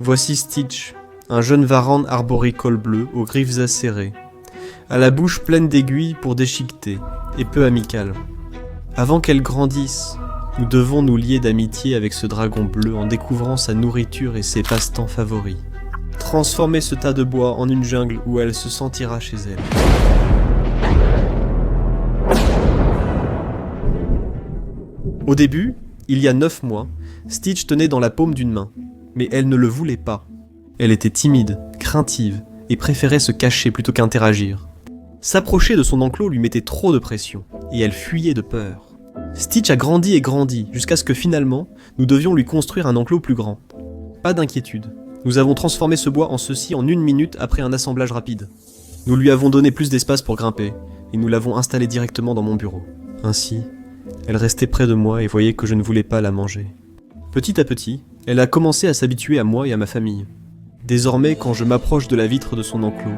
Voici Stitch, un jeune varande arboricole bleu aux griffes acérées, à la bouche pleine d'aiguilles pour déchiqueter, et peu amical. Avant qu'elle grandisse, nous devons nous lier d'amitié avec ce dragon bleu en découvrant sa nourriture et ses passe-temps favoris. Transformer ce tas de bois en une jungle où elle se sentira chez elle. Au début, il y a 9 mois, Stitch tenait dans la paume d'une main, mais elle ne le voulait pas. Elle était timide, craintive, et préférait se cacher plutôt qu'interagir. S'approcher de son enclos lui mettait trop de pression, et elle fuyait de peur. Stitch a grandi et grandi, jusqu'à ce que finalement, nous devions lui construire un enclos plus grand. Pas d'inquiétude, nous avons transformé ce bois en ceci en 1 minute après un assemblage rapide. Nous lui avons donné plus d'espace pour grimper, et nous l'avons installé directement dans mon bureau. Ainsi, elle restait près de moi et voyait que je ne voulais pas la manger. Petit à petit, elle a commencé à s'habituer à moi et à ma famille. Désormais, quand je m'approche de la vitre de son enclos,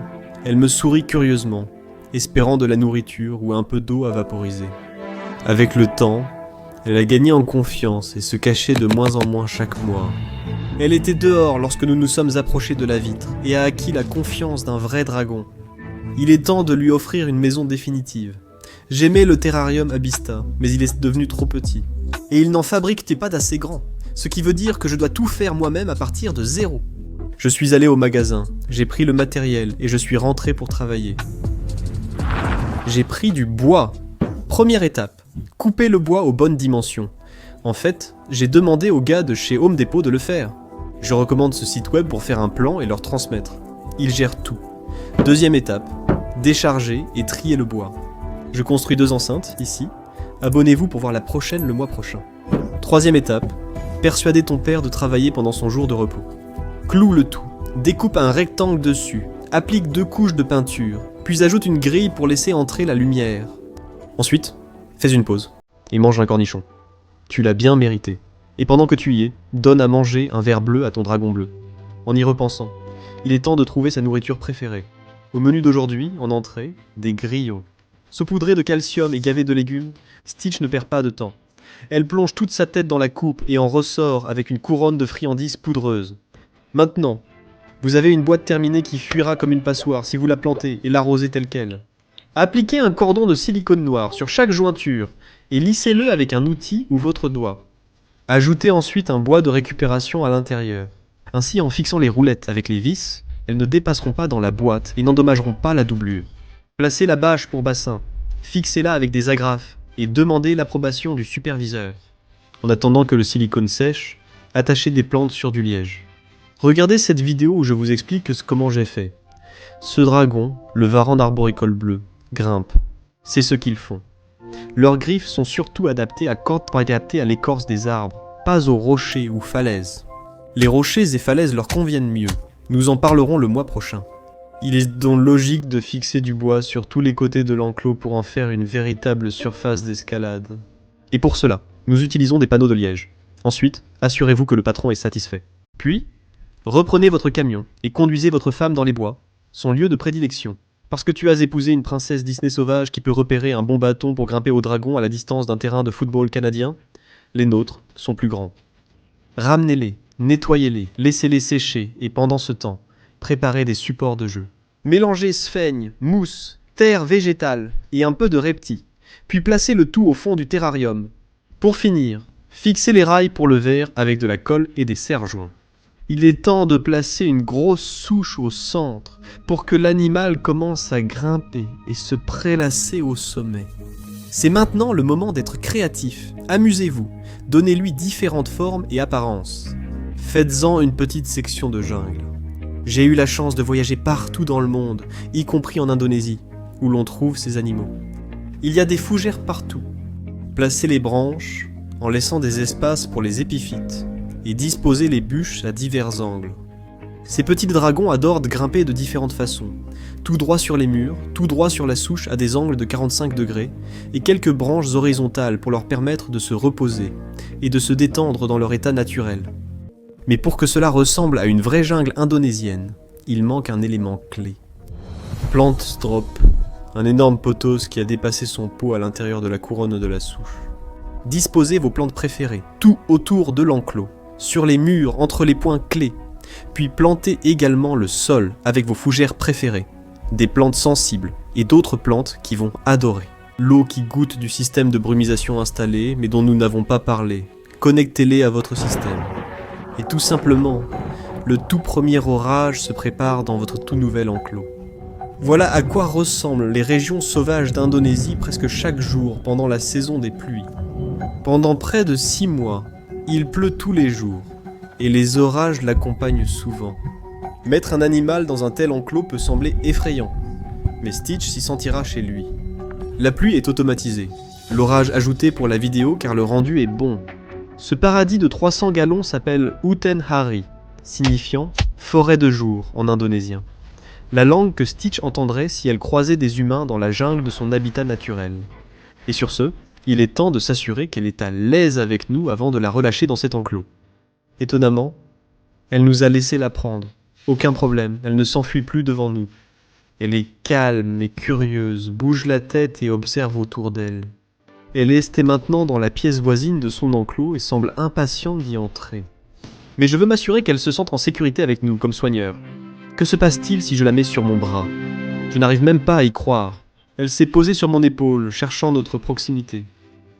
elle me sourit curieusement, espérant de la nourriture ou un peu d'eau à vaporiser. Avec le temps, elle a gagné en confiance et se cachait de moins en moins chaque mois. Elle était dehors lorsque nous nous sommes approchés de la vitre et a acquis la confiance d'un vrai dragon. Il est temps de lui offrir une maison définitive. J'aimais le terrarium Abista, mais il est devenu trop petit. Et il n'en fabrique pas d'assez grand, ce qui veut dire que je dois tout faire moi-même à partir de 0. Je suis allé au magasin, j'ai pris le matériel et je suis rentré pour travailler. J'ai pris du bois. Première étape, couper le bois aux bonnes dimensions. En fait, j'ai demandé aux gars de chez Home Depot de le faire. Je recommande ce site web pour faire un plan et leur transmettre. Ils gèrent tout. Deuxième étape, décharger et trier le bois. Je construis 2 enceintes, ici. Abonnez-vous pour voir la prochaine le mois prochain. Troisième étape, persuader ton père de travailler pendant son jour de repos. Cloue le tout, découpe un rectangle dessus, applique 2 couches de peinture, puis ajoute une grille pour laisser entrer la lumière. Ensuite, fais une pause et mange un cornichon. Tu l'as bien mérité. Et pendant que tu y es, donne à manger un verre bleu à ton dragon bleu. En y repensant, il est temps de trouver sa nourriture préférée. Au menu d'aujourd'hui, en entrée, des griots. Saupoudrés de calcium et gavés de légumes, Stitch ne perd pas de temps. Elle plonge toute sa tête dans la coupe et en ressort avec une couronne de friandises poudreuses. Maintenant, vous avez une boîte terminée qui fuira comme une passoire si vous la plantez et l'arrosez telle quelle. Appliquez un cordon de silicone noir sur chaque jointure et lissez-le avec un outil ou votre doigt. Ajoutez ensuite un bois de récupération à l'intérieur. Ainsi, en fixant les roulettes avec les vis, elles ne dépasseront pas dans la boîte et n'endommageront pas la doublure. Placez la bâche pour bassin, fixez-la avec des agrafes et demandez l'approbation du superviseur. En attendant que le silicone sèche, attachez des plantes sur du liège. Regardez cette vidéo où je vous explique comment j'ai fait. Ce dragon, le varande arboricole bleu, grimpe. C'est ce qu'ils font. Leurs griffes sont surtout adaptées à l'écorce des arbres, pas aux rochers ou falaises. Les rochers et falaises leur conviennent mieux. Nous en parlerons le mois prochain. Il est donc logique de fixer du bois sur tous les côtés de l'enclos pour en faire une véritable surface d'escalade. Et pour cela, nous utilisons des panneaux de liège. Ensuite, assurez-vous que le patron est satisfait. Puis, reprenez votre camion et conduisez votre femme dans les bois, son lieu de prédilection. Parce que tu as épousé une princesse Disney sauvage qui peut repérer un bon bâton pour grimper au dragon à la distance d'un terrain de football canadien, les nôtres sont plus grands. Ramenez-les, nettoyez-les, laissez-les sécher et pendant ce temps, préparez des supports de jeu. Mélangez sphaigne, mousse, terre végétale et un peu de repti, puis placez le tout au fond du terrarium. Pour finir, fixez les rails pour le verre avec de la colle et des serre-joints. Il est temps de placer une grosse souche au centre pour que l'animal commence à grimper et se prélasser au sommet. C'est maintenant le moment d'être créatif. Amusez-vous, donnez-lui différentes formes et apparences. Faites-en une petite section de jungle. J'ai eu la chance de voyager partout dans le monde, y compris en Indonésie, où l'on trouve ces animaux. Il y a des fougères partout. Placez les branches en laissant des espaces pour les épiphytes et disposez les bûches à divers angles. Ces petits dragons adorent grimper de différentes façons, tout droit sur les murs, tout droit sur la souche à des angles de 45 degrés, et quelques branches horizontales pour leur permettre de se reposer et de se détendre dans leur état naturel. Mais pour que cela ressemble à une vraie jungle indonésienne, il manque un élément clé. Plant drop, un énorme pothos qui a dépassé son pot à l'intérieur de la couronne de la souche. Disposez vos plantes préférées, tout autour de l'enclos, sur les murs, entre les points clés. Puis plantez également le sol avec vos fougères préférées, des plantes sensibles et d'autres plantes qui vont adorer. L'eau qui goûte du système de brumisation installé mais dont nous n'avons pas parlé, connectez-les à votre système. Et tout simplement, le tout premier orage se prépare dans votre tout nouvel enclos. Voilà à quoi ressemblent les régions sauvages d'Indonésie presque chaque jour pendant la saison des pluies. Pendant près de 6 mois, il pleut tous les jours, et les orages l'accompagnent souvent. Mettre un animal dans un tel enclos peut sembler effrayant, mais Stitch s'y sentira chez lui. La pluie est automatisée, l'orage ajouté pour la vidéo car le rendu est bon. Ce paradis de 300 gallons s'appelle Hutan Hari, signifiant « forêt de jour » en indonésien. La langue que Stitch entendrait si elle croisait des humains dans la jungle de son habitat naturel. Et sur ce, il est temps de s'assurer qu'elle est à l'aise avec nous avant de la relâcher dans cet enclos. Étonnamment, elle nous a laissé la prendre. Aucun problème, elle ne s'enfuit plus devant nous. Elle est calme et curieuse, bouge la tête et observe autour d'elle. Elle est maintenant dans la pièce voisine de son enclos et semble impatiente d'y entrer. Mais je veux m'assurer qu'elle se sente en sécurité avec nous, comme soigneur. Que se passe-t-il si je la mets sur mon bras ? Je n'arrive même pas à y croire. Elle s'est posée sur mon épaule, cherchant notre proximité.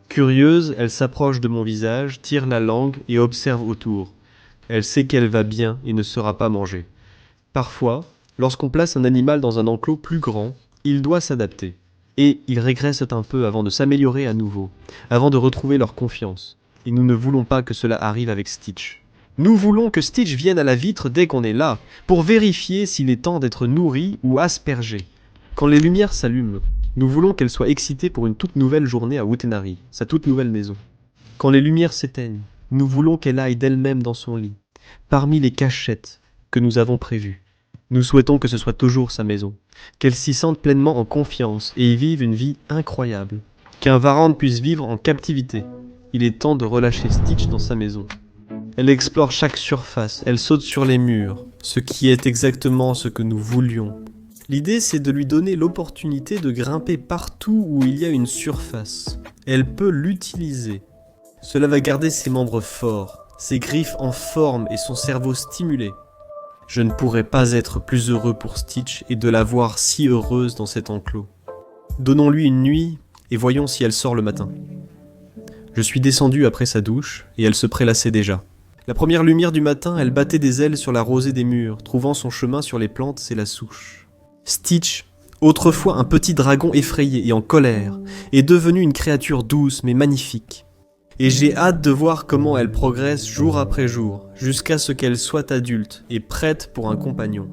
Curieuse, elle s'approche de mon visage, tire la langue et observe autour. Elle sait qu'elle va bien et ne sera pas mangée. Parfois, lorsqu'on place un animal dans un enclos plus grand, il doit s'adapter. Et ils régressent un peu avant de s'améliorer à nouveau, avant de retrouver leur confiance. Et nous ne voulons pas que cela arrive avec Stitch. Nous voulons que Stitch vienne à la vitre dès qu'on est là, pour vérifier s'il est temps d'être nourri ou aspergé. Quand les lumières s'allument, nous voulons qu'elle soit excitée pour une toute nouvelle journée à Hutan Hari, sa toute nouvelle maison. Quand les lumières s'éteignent, nous voulons qu'elle aille d'elle-même dans son lit, parmi les cachettes que nous avons prévues. Nous souhaitons que ce soit toujours sa maison, qu'elle s'y sente pleinement en confiance et y vive une vie incroyable. Qu'un Varand puisse vivre en captivité. Il est temps de relâcher Stitch dans sa maison. Elle explore chaque surface, elle saute sur les murs, ce qui est exactement ce que nous voulions. L'idée, c'est de lui donner l'opportunité de grimper partout où il y a une surface. Elle peut l'utiliser. Cela va garder ses membres forts, ses griffes en forme et son cerveau stimulé. Je ne pourrais pas être plus heureux pour Stitch et de la voir si heureuse dans cet enclos. Donnons-lui une nuit et voyons si elle sort le matin. Je suis descendu après sa douche et elle se prélassait déjà. La première lumière du matin, elle battait des ailes sur la rosée des murs, trouvant son chemin sur les plantes et la souche. Stitch, autrefois un petit dragon effrayé et en colère, est devenu une créature douce mais magnifique. Et j'ai hâte de voir comment elle progresse jour après jour, jusqu'à ce qu'elle soit adulte et prête pour un compagnon.